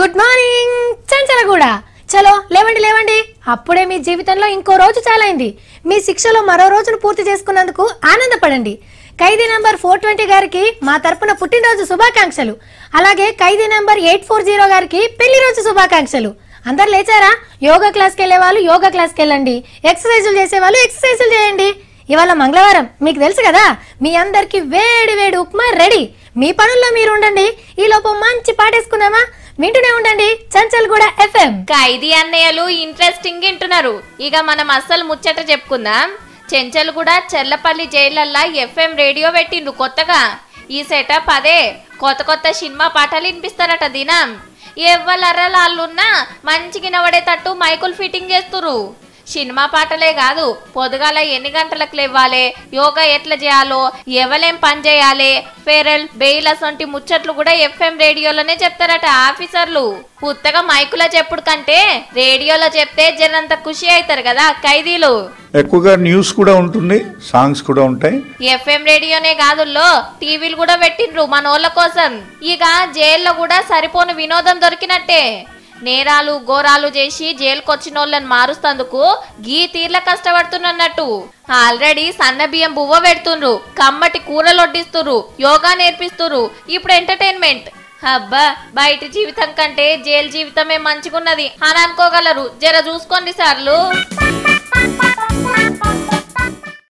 Good morning Chanchalguda. చలో లేవండి లేవండి, అప్పుడే మీ జీవితంలో ఇంకో రోజు చాలైంది. మీ శిక్షలో మరో రోజును పూర్తి చేసుకున్నందుకు ఆనందపడండి. ఖైదీ నంబర్ 420 గారికి మా తరపున పుట్టినరోజు శుభాకాంక్షలు. అలాగే ఖైదీ నంబర్ 840 గారికి పెళ్లి రోజు శుభాకాంక్షలు. అందరు లేచారా? యోగా క్లాస్కి వెళ్ళే వాళ్ళు యోగా క్లాస్కి వెళ్ళండి, ఎక్సర్సైజులు చేసే వాళ్ళు ఎక్సర్సైజులు చేయండి. ఇవాళ మంగళవారం, మీకు తెలుసు కదా. మీ అందరికి వేడి వేడి ఉప్మా రెడీ. మీ పనుల్లో మీరు ఉండండి, ఈ లోపు మంచి పాటేసుకుందామా? వింటూనే ఉండండి చంచల్గూడ FM. ఖైదీ అన్నయ్యలు ఇంట్రెస్టింగ్ వింటున్నారు. ఇక మనం అస్సలు ముచ్చట చెప్పుకుందాం. చెంచల్గూడ చెర్లపల్లి జైలల్లా FM రేడియో పెట్టిండు కొత్తగా. ఈ సెటప్ అదే, కొత్త కొత్త సినిమా పాటలు వినిపిస్తారట దినం. ఎవ్వలర్రలాళ్ళున్నా మంచిగా వినబడేటట్టు మైకులు ఫిట్టింగ్ చేస్తురు. సినిమా పాటలే కాదు, పొద్దుగాల ఎన్ని గంటలకు లేవాలి, యోగా ఎట్లా చేయాలో, ఎవలేం పని చేయాలి, ఫెరల్ బెయిలస్ వంటి ముచ్చట్లు కూడా FM రేడియోలోనే చెప్తారట ఆఫీసర్లు. ఉత్తగా మైకులో చెప్పుడు కంటే రేడియోలో చెప్తే జనంత ఖుషి అవుతారు కదా ఖైదీలు. ఎక్కువగా న్యూస్ కూడా ఉంటుంది, సాంగ్స్ కూడా ఉంటాయి. FM రేడియోనే కాదుల్లో టీవీలు కూడా పెట్టిండ్రు మనోళ్ళ కోసం. ఇక జైల్లో కూడా సరిపోని వినోదం దొరికినట్టే. నేరాలు ఘోరాలు చేసి జైలుకొచ్చిన వాళ్ళని మారుస్తందుకు గీ తీర్ల కష్టపడుతున్నట్టు. ఆల్రెడీ సన్న బియ్యం బువ్వ పెడుతుండ్రు, కమ్మటి కూరలు వడ్డిస్తుర్రు, యోగా నేర్పిస్తుర్రు. ఇప్పుడు ఎంటర్టైన్మెంట్. అబ్బా, బయట జీవితం కంటే జైలు జీవితమే మంచిగున్నది అని అనుకోగలరు. జర చూసుకోండి సార్లు.